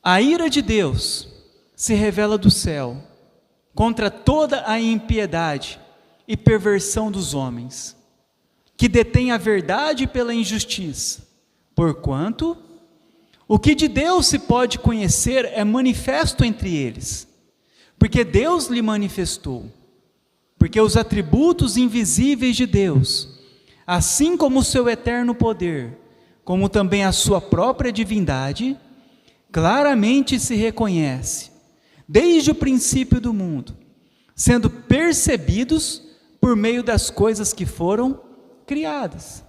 Speaker 1: a ira de Deus se revela do céu contra toda a impiedade e perversão dos homens, que detêm a verdade pela injustiça, porquanto o que de Deus se pode conhecer é manifesto entre eles, porque Deus lhe manifestou, porque os atributos invisíveis de Deus, assim como o seu eterno poder, como também a sua própria divindade, claramente se reconhece, desde o princípio do mundo, sendo percebidos por meio das coisas que foram criadas.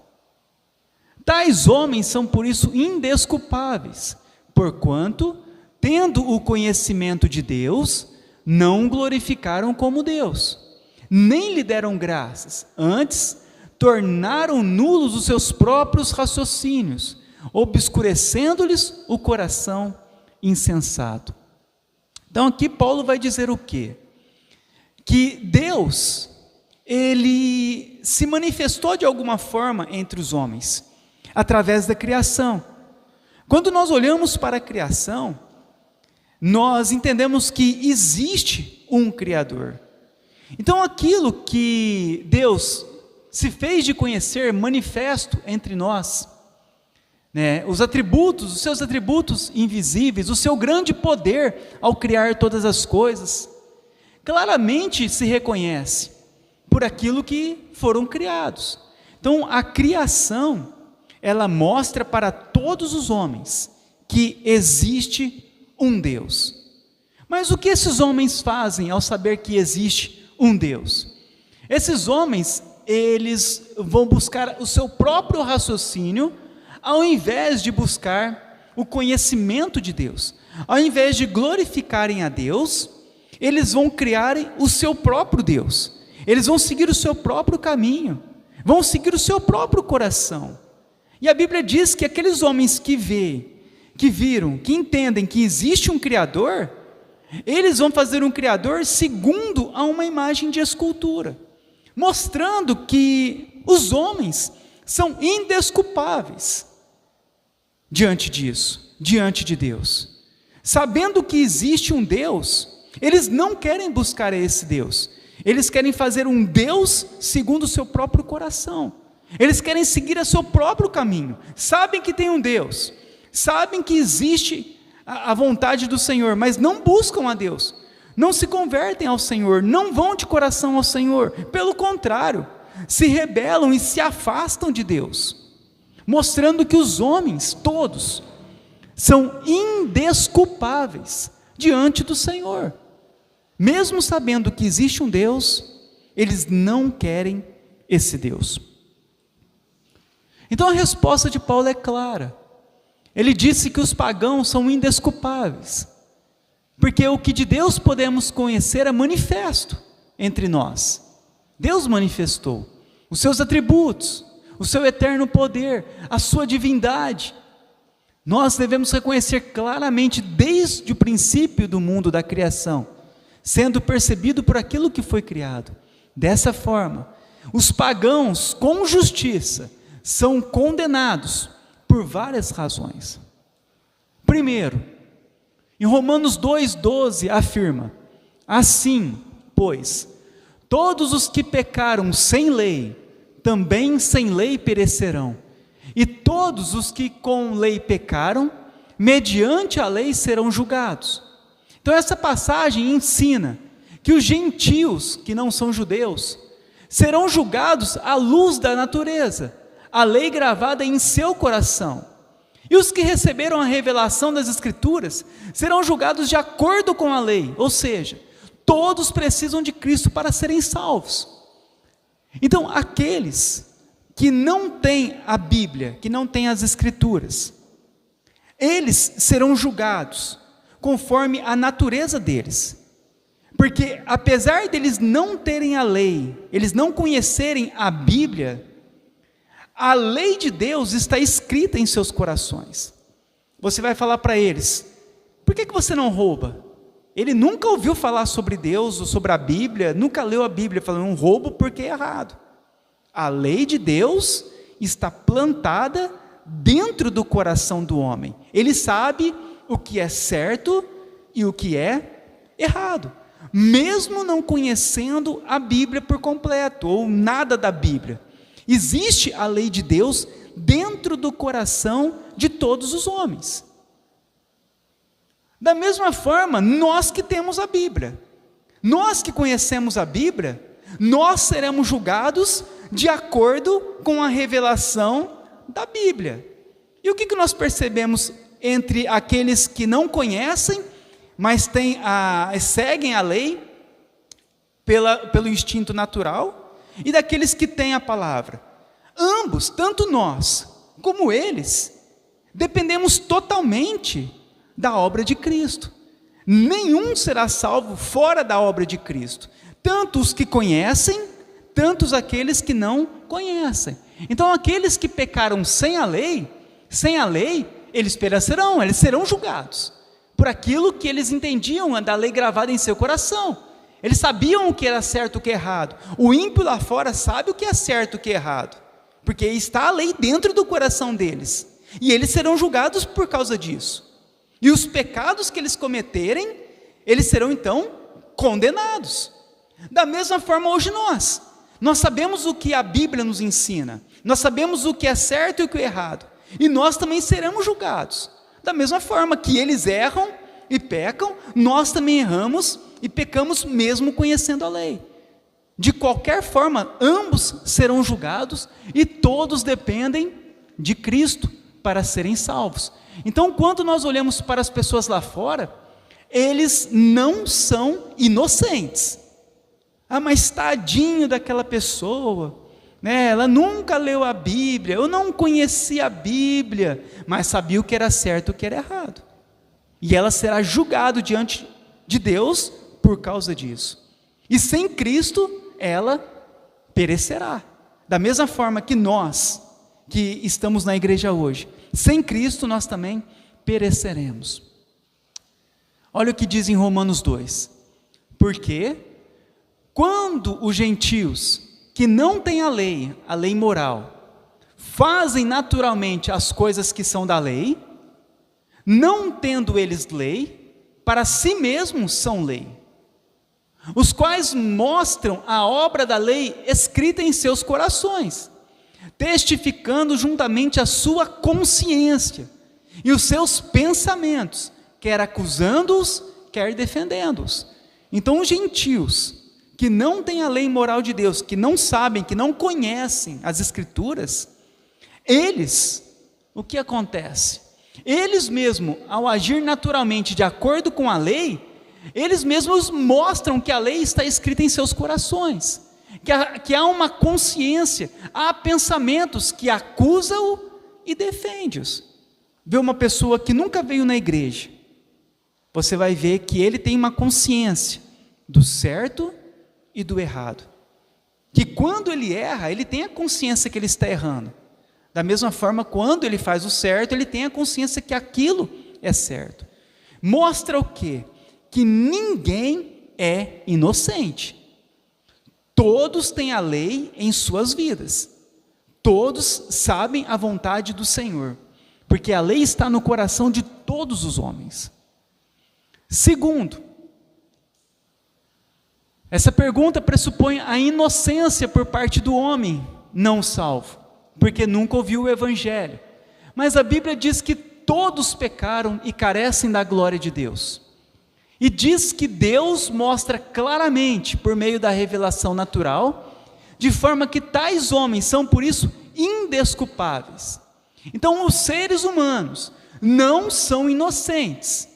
Speaker 1: Tais homens são por isso indesculpáveis, porquanto, tendo o conhecimento de Deus, não o glorificaram como Deus, nem lhe deram graças, antes tornaram nulos os seus próprios raciocínios, obscurecendo-lhes o coração insensato. Então aqui Paulo vai dizer o quê? Que Deus, ele se manifestou de alguma forma entre os homens, através da criação. Quando nós olhamos para a criação, nós entendemos que existe um Criador. Então aquilo que Deus se fez de conhecer manifesto entre nós, né, os seus atributos invisíveis, o seu grande poder ao criar todas as coisas, claramente se reconhece por aquilo que foram criados. Então a criação, ela mostra para todos os homens que existe um Deus. Mas o que esses homens fazem ao saber que existe um Deus? Esses homens, eles vão buscar o seu próprio raciocínio, ao invés de buscar o conhecimento de Deus. Ao invés de glorificarem a Deus, eles vão criar o seu próprio Deus, eles vão seguir o seu próprio caminho, vão seguir o seu próprio coração. E a Bíblia diz que aqueles homens que viram, que entendem que existe um Criador, eles vão fazer um Criador segundo a uma imagem de escultura, mostrando que os homens são indesculpáveis diante disso, diante de Deus. Sabendo que existe um Deus, eles não querem buscar esse Deus, eles querem fazer um Deus segundo o seu próprio coração, eles querem seguir o seu próprio caminho, sabem que tem um Deus, sabem que existe a vontade do Senhor, mas não buscam a Deus, não se convertem ao Senhor, não vão de coração ao Senhor, pelo contrário, se rebelam e se afastam de Deus, mostrando que os homens todos são indesculpáveis diante do Senhor. Mesmo sabendo que existe um Deus, eles não querem esse Deus. Então a resposta de Paulo é clara. Ele disse que os pagãos são indesculpáveis, porque o que de Deus podemos conhecer é manifesto entre nós. Deus manifestou os seus atributos, o seu eterno poder, a sua divindade. Nós devemos reconhecer claramente desde o princípio do mundo da criação, sendo percebido por aquilo que foi criado. Dessa forma, os pagãos com justiça são condenados por várias razões. Primeiro, em Romanos 2,12 afirma: assim, pois, todos os que pecaram sem lei, também sem lei perecerão, e todos os que com lei pecaram, mediante a lei serão julgados. Então essa passagem ensina que os gentios, que não são judeus, serão julgados à luz da natureza, a lei gravada em seu coração. E os que receberam a revelação das Escrituras serão julgados de acordo com a lei, ou seja, todos precisam de Cristo para serem salvos. Então, aqueles que não têm a Bíblia, que não têm as Escrituras, eles serão julgados conforme a natureza deles, porque apesar deles não terem a lei, eles não conhecerem a Bíblia, a lei de Deus está escrita em seus corações. Você vai falar para eles: por que você não rouba? Ele nunca ouviu falar sobre Deus ou sobre a Bíblia, nunca leu a Bíblia, falando não roubo porque é errado. A lei de Deus está plantada dentro do coração do homem. Ele sabe o que é certo e o que é errado, mesmo não conhecendo a Bíblia por completo, ou nada da Bíblia. Existe a lei de Deus dentro do coração de todos os homens. Da mesma forma, nós que temos a Bíblia, nós que conhecemos a Bíblia, nós seremos julgados de acordo com a revelação da Bíblia. E o que nós percebemos entre aqueles que não conhecem, mas seguem a lei pelo instinto natural, e daqueles que têm a palavra? Ambos, tanto nós como eles, dependemos totalmente da obra de Cristo. Nenhum será salvo fora da obra de Cristo, tanto os que conhecem, tanto aqueles que não conhecem. Então aqueles que pecaram sem a lei, eles perecerão, eles serão julgados por aquilo que eles entendiam da lei gravada em seu coração. Eles sabiam o que era certo e o que é errado. O ímpio lá fora sabe o que é certo e o que é errado, porque está a lei dentro do coração deles, e eles serão julgados por causa disso. E os pecados que eles cometerem, eles serão então condenados. Da mesma forma hoje nós sabemos o que a Bíblia nos ensina, nós sabemos o que é certo e o que é errado, e nós também seremos julgados. Da mesma forma que eles erram e pecam, nós também erramos e pecamos mesmo conhecendo a lei. De qualquer forma, ambos serão julgados e todos dependem de Cristo para serem salvos. Então, quando nós olhamos para as pessoas lá fora, eles não são inocentes. Ah, mas tadinho daquela pessoa, né? Ela nunca leu a Bíblia, eu não conhecia a Bíblia, mas sabia o que era certo e o que era errado. E ela será julgada diante de Deus por causa disso. E sem Cristo, ela perecerá. Da mesma forma que nós, que estamos na igreja hoje, sem Cristo nós também pereceremos. Olha o que diz em Romanos 2. Porque quando os gentios, que não têm a lei moral, fazem naturalmente as coisas que são da lei, não tendo eles lei, para si mesmos são lei, os quais mostram a obra da lei escrita em seus corações, testificando juntamente a sua consciência e os seus pensamentos, quer acusando-os, quer defendendo-os. Então os gentios, que não têm a lei moral de Deus, que não sabem, que não conhecem as Escrituras, eles, o que acontece? Eles mesmos, ao agir naturalmente de acordo com a lei, eles mesmos mostram que a lei está escrita em seus corações, que há uma consciência, há pensamentos que acusam-o e defendem-os. Vê uma pessoa que nunca veio na igreja, você vai ver que ele tem uma consciência do certo e do errado, que quando ele erra, ele tem a consciência que ele está errando. Da mesma forma, quando ele faz o certo, ele tem a consciência que aquilo é certo. Mostra o quê? Que ninguém é inocente. Todos têm a lei em suas vidas. Todos sabem a vontade do Senhor, porque a lei está no coração de todos os homens. Segundo, essa pergunta pressupõe a inocência por parte do homem não salvo, porque nunca ouviu o Evangelho. Mas a Bíblia diz que todos pecaram e carecem da glória de Deus. E diz que Deus mostra claramente, por meio da revelação natural, de forma que tais homens são, por isso, indesculpáveis. Então, os seres humanos não são inocentes,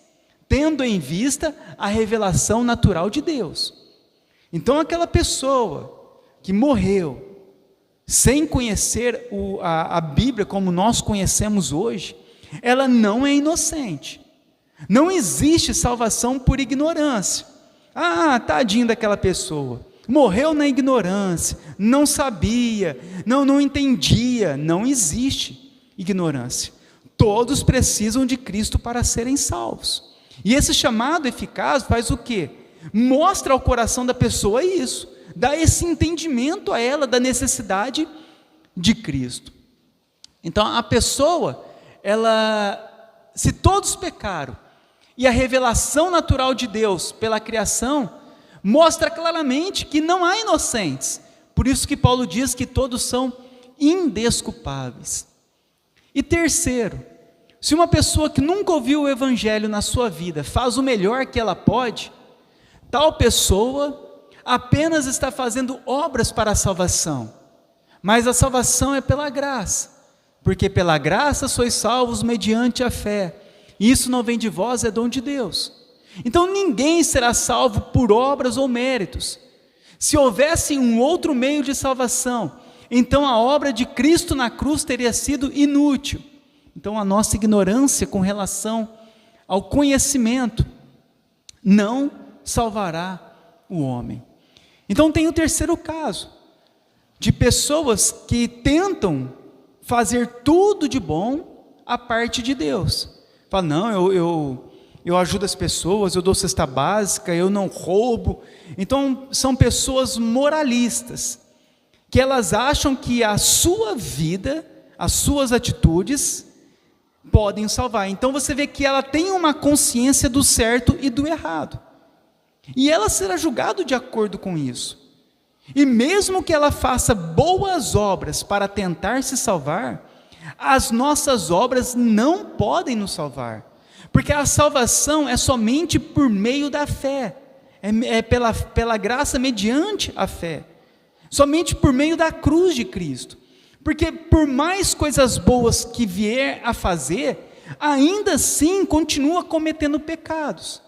Speaker 1: tendo em vista a revelação natural de Deus. Então, aquela pessoa que morreu sem conhecer a Bíblia como nós conhecemos hoje, ela não é inocente. Não existe salvação por ignorância. Ah, tadinho daquela pessoa, morreu na ignorância, não sabia, não entendia. Não existe ignorância. Todos precisam de Cristo para serem salvos. E esse chamado eficaz faz o quê? Mostra ao coração da pessoa isso, dá esse entendimento a ela da necessidade de Cristo. Então a pessoa, se todos pecaram, e a revelação natural de Deus pela criação mostra claramente que não há inocentes. Por isso que Paulo diz que todos são indesculpáveis. E terceiro, se uma pessoa que nunca ouviu o Evangelho na sua vida faz o melhor que ela pode, tal pessoa apenas está fazendo obras para a salvação. Mas a salvação é pela graça, porque pela graça sois salvos mediante a fé. Isso não vem de vós, é dom de Deus. Então ninguém será salvo por obras ou méritos. Se houvesse um outro meio de salvação, então a obra de Cristo na cruz teria sido inútil. Então a nossa ignorância com relação ao conhecimento não salvará o homem. Então tem o terceiro caso, de pessoas que tentam fazer tudo de bom a parte de Deus. Fala, não, eu ajudo as pessoas, eu dou cesta básica, eu não roubo. Então são pessoas moralistas, que elas acham que a sua vida, as suas atitudes podem salvar. Então você vê que ela tem uma consciência do certo e do errado, e ela será julgada de acordo com isso. E mesmo que ela faça boas obras para tentar se salvar, as nossas obras não podem nos salvar, porque a salvação é somente por meio da fé, é pela graça mediante a fé, somente por meio da cruz de Cristo. Porque por mais coisas boas que vier a fazer, ainda assim continua cometendo pecados,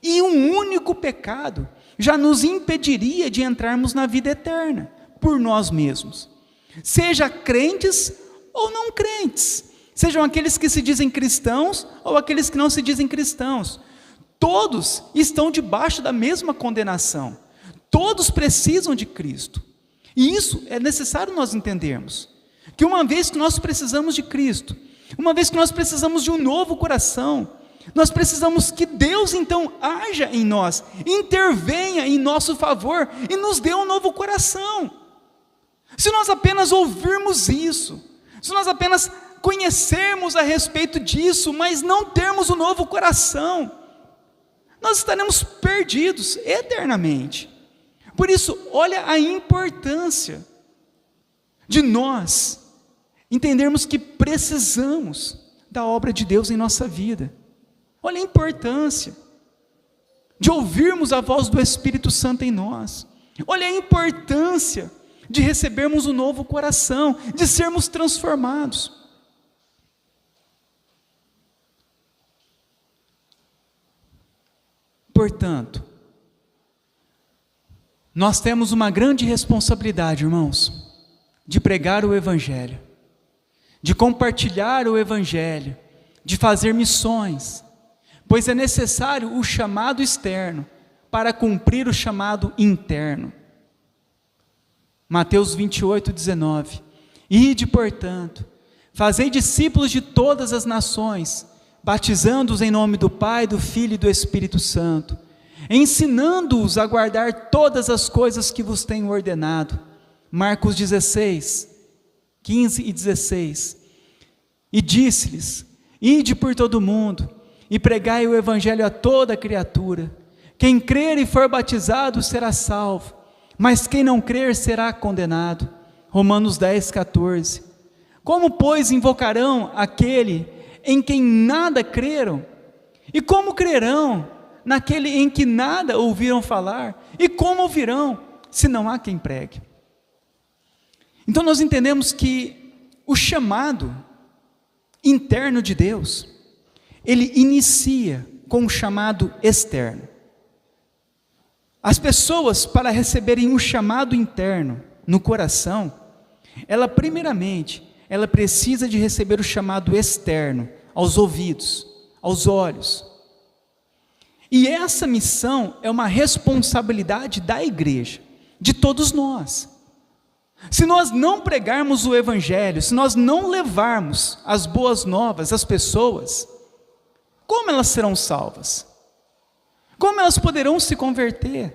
Speaker 1: e um único pecado já nos impediria de entrarmos na vida eterna, por nós mesmos, seja crentes ou não crentes, sejam aqueles que se dizem cristãos, ou aqueles que não se dizem cristãos. Todos estão debaixo da mesma condenação. Todos precisam de Cristo. E isso é necessário nós entendermos. Que uma vez que nós precisamos de Cristo, uma vez que nós precisamos de um novo coração, nós precisamos que Deus então haja em nós, intervenha em nosso favor e nos dê um novo coração. Se nós apenas ouvirmos isso, se nós apenas conhecermos a respeito disso, mas não termos um novo coração, nós estaremos perdidos eternamente. Por isso, olha a importância de nós entendermos que precisamos da obra de Deus em nossa vida. Olha a importância de ouvirmos a voz do Espírito Santo em nós. Olha a importância de recebermos um novo coração, de sermos transformados. Portanto, nós temos uma grande responsabilidade, irmãos, de pregar o Evangelho, de compartilhar o Evangelho, de fazer missões, pois é necessário o chamado externo para cumprir o chamado interno. Mateus 28, 19. Ide, portanto, fazei discípulos de todas as nações, batizando-os em nome do Pai, do Filho e do Espírito Santo, ensinando-os a guardar todas as coisas que vos tenho ordenado. Marcos 16, 15 e 16. E disse-lhes: ide por todo o mundo, e pregai o Evangelho a toda criatura. Quem crer e for batizado será salvo, mas quem não crer será condenado. Romanos 10, 14. Como, pois, invocarão aquele em quem nada creram? E como crerão naquele em que nada ouviram falar? E como ouvirão, se não há quem pregue? Então nós entendemos que o chamado interno de Deus, ele inicia com o chamado externo. As pessoas, para receberem o chamado interno no coração, ela precisa de receber o chamado externo, aos ouvidos, aos olhos. E essa missão é uma responsabilidade da igreja, de todos nós. Se nós não pregarmos o Evangelho, se nós não levarmos as boas novas às pessoas, como elas serão salvas? Como elas poderão se converter?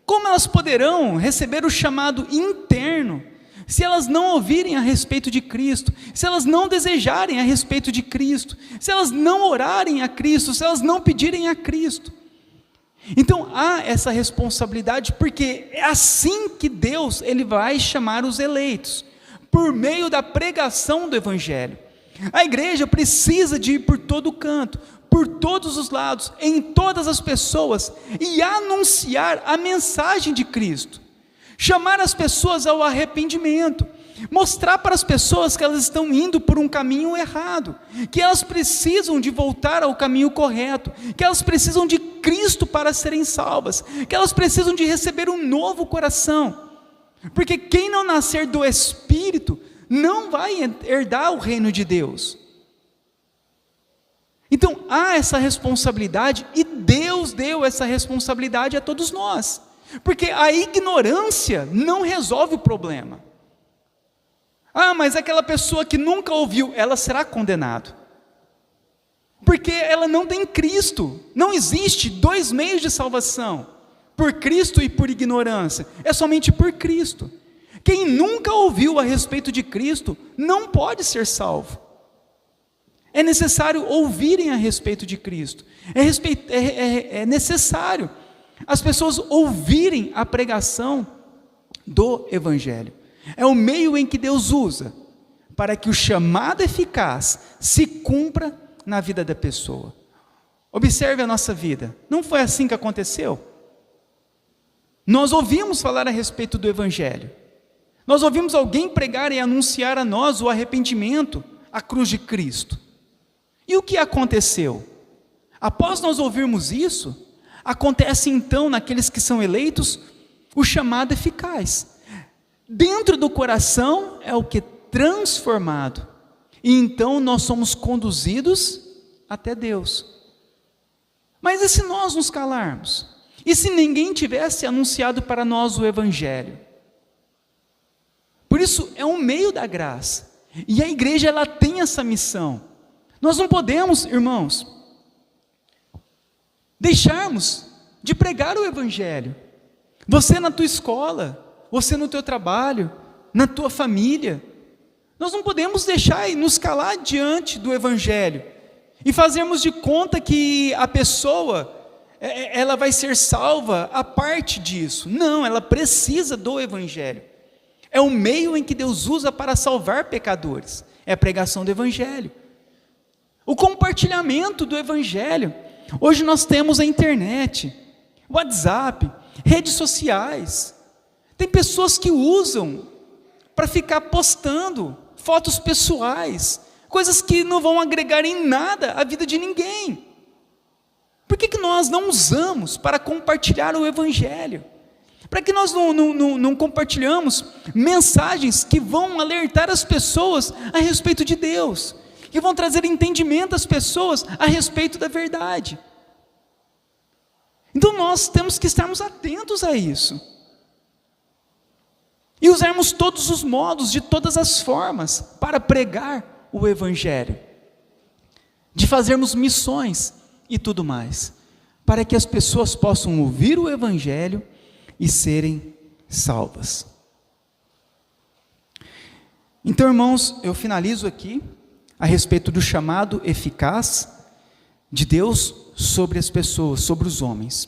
Speaker 1: Como elas poderão receber o chamado interno, se elas não ouvirem a respeito de Cristo, se elas não desejarem a respeito de Cristo, se elas não orarem a Cristo, se elas não pedirem a Cristo? Então há essa responsabilidade, porque é assim que Deus ele vai chamar os eleitos, por meio da pregação do Evangelho. A igreja precisa de ir por todo canto, por todos os lados, em todas as pessoas, e anunciar a mensagem de Cristo, chamar as pessoas ao arrependimento, mostrar para as pessoas que elas estão indo por um caminho errado, que elas precisam de voltar ao caminho correto, que elas precisam de Cristo para serem salvas, que elas precisam de receber um novo coração, porque quem não nascer do Espírito não vai herdar o reino de Deus. Então há essa responsabilidade, e Deus deu essa responsabilidade a todos nós, porque a ignorância não resolve o problema. Mas aquela pessoa que nunca ouviu, ela será condenada, porque ela não tem Cristo. Não existe dois meios de salvação, por Cristo e por ignorância, é somente por Cristo. Quem nunca ouviu a respeito de Cristo, não pode ser salvo. É necessário ouvirem a respeito de Cristo, é necessário as pessoas ouvirem a pregação do Evangelho. É o meio em que Deus usa para que o chamado eficaz se cumpra na vida da pessoa. Observe a nossa vida, não foi assim que aconteceu? Nós ouvimos falar a respeito do Evangelho, nós ouvimos alguém pregar e anunciar a nós o arrependimento, a cruz de Cristo. E o que aconteceu? Após nós ouvirmos isso, acontece então naqueles que são eleitos o chamado eficaz. Dentro do coração é o que? Transformado. E então nós somos conduzidos até Deus. Mas e se nós nos calarmos? E se ninguém tivesse anunciado para nós o Evangelho? Por isso, é um meio da graça. E a igreja, ela tem essa missão. Nós não podemos, irmãos, deixarmos de pregar o Evangelho. Você na tua escola, você no teu trabalho, na tua família. Nós não podemos deixar e nos calar diante do Evangelho e fazermos de conta que a pessoa, ela vai ser salva a parte disso. Não, ela precisa do Evangelho. É o meio em que Deus usa para salvar pecadores. É a pregação do Evangelho. O compartilhamento do Evangelho. Hoje nós temos a internet, WhatsApp, redes sociais. Tem pessoas que usam para ficar postando fotos pessoais, coisas que não vão agregar em nada à vida de ninguém. Por que nós não usamos para compartilhar o Evangelho? Para que nós não compartilhamos mensagens que vão alertar as pessoas a respeito de Deus, que vão trazer entendimento às pessoas a respeito da verdade? Então nós temos que estarmos atentos a isso. E usarmos todos os modos, de todas as formas, para pregar o Evangelho. De fazermos missões e tudo mais. Para que as pessoas possam ouvir o Evangelho e serem salvas. Então, irmãos, eu finalizo aqui a respeito do chamado eficaz de Deus sobre as pessoas, sobre os homens.